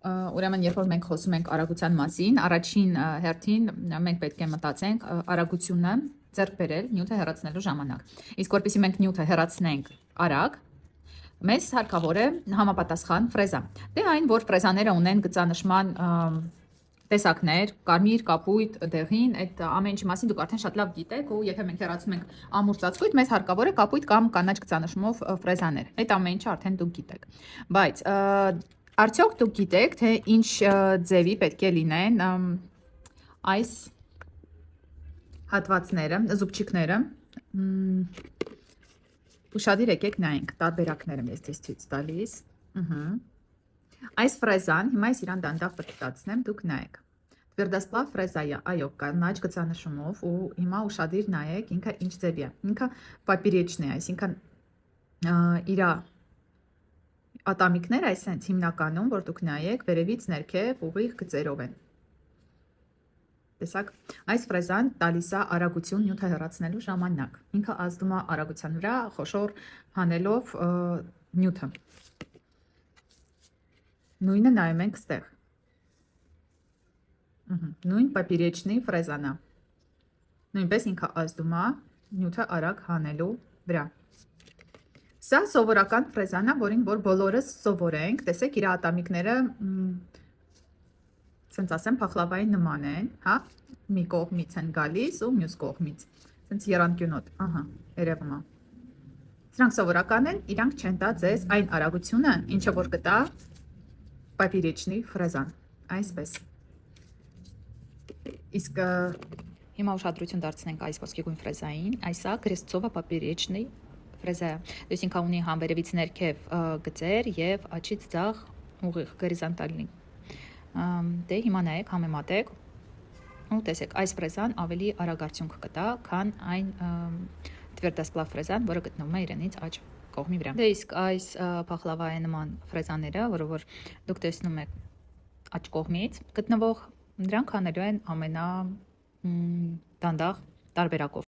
Ուրեմն երբ որ մենք խոսում ենք արագության մասին, առաջին հերթին մենք պետք է մտածենք արագությունը ձեռք բերել նյութը հեռացնելու ժամանակ։ Իսկ որպեսզի մենք նյութը հեռացնենք արագ, մեզ հարկավոր է համապատասխան ֆրեզա։ Դե այն, որ ֆրեզաները ունեն գծանշման տեսակներ, կարմիր, կապույտ, դեղին, այդ ամեն ինչի մասին դուք արդեն շատ լավ գիտեք, ու եթե մենք հեռացում ենք ամուր ծածկույթ, մեզ հարկավոր է կապույտ կամ կանաչ գծանշմով ֆրեզաներ։ Այդ ամեն ինչը արդեն դուք գիտեք։ Բայց արդյոք դուք գիտեք, թե ինչ ձևի պետք է լինեն այս հատվածները, զուգչիկները։ Ուշադիր եկեք նայենք, տարբերակները ես ձեզ ցույց տալիս։ Այս ֆրեզան, հիմա ես իրան դանդաղ պտտացնեմ, դուք նայեք։ Տվերդասպլավ ֆրեզայա, այո, կանաչ գծանշումով, ու հիմա ուշադիր նայեք, ինքը ինչ ձևի է։ Ինքը պապիրեչն է, այսինքն իր ատամիկները այսենց հիմնականում, որ դուք նայեք, վերևից ներքև ուղիղ գծերով են։ Տեսակ, այս ֆրեզան տալիս է արագություն նյութը հեռացնելու ժամանակ։ Ինքը ազդում է արագության վրա, խոշոր հանելով նյութը։ Նույնը նայում ենք ստեղ։ Նույն պապիրեչնի ֆրեզան է։ Նույնպես ինքը ազդում է նյութը արագ հանելու վրա։ Սա սովորական ֆրեզան է, որին որ բոլորս սովորենք, տեսեք, իր ատամիկները սենց ասեմ, փախլավայի նման են, հա, մի կողմից են գալիս ու մյուս կողմից, սենց եռանկյունոտ, ահա, երևում է։ Սրանք սովորական են, իրանք չեն տա ձեզ այն արագությունը, ինչը որ կտա պապիրեչնի ֆրեզան, այսպես։ Իսկ հիմա ուշադրություն դարձնենք այս ոսկեգույն ֆրեզային, այսա կրեսցովա պապիրեչնի ֆրեզա է, դες ինքը ունի համբերևից ներքև գծեր և աչից ձախ ուղիղ գորիզոնտալնի։ Դե հիմա նայեք, համեմատեք ու տեսեք, այս ֆրեզան ավելի արագ արդյունք կտա, քան այն տվերդասպլավ ֆրեզան, որը գտնվում է իրենից աջ կողմի վրա։ Դե իսկ այս փախլավայի նման ֆրեզաները, որը որ դուք տեսնում եք աջ կողմից գտնվող, դրանք հանելու են ամենադանդաղ տարբերակով։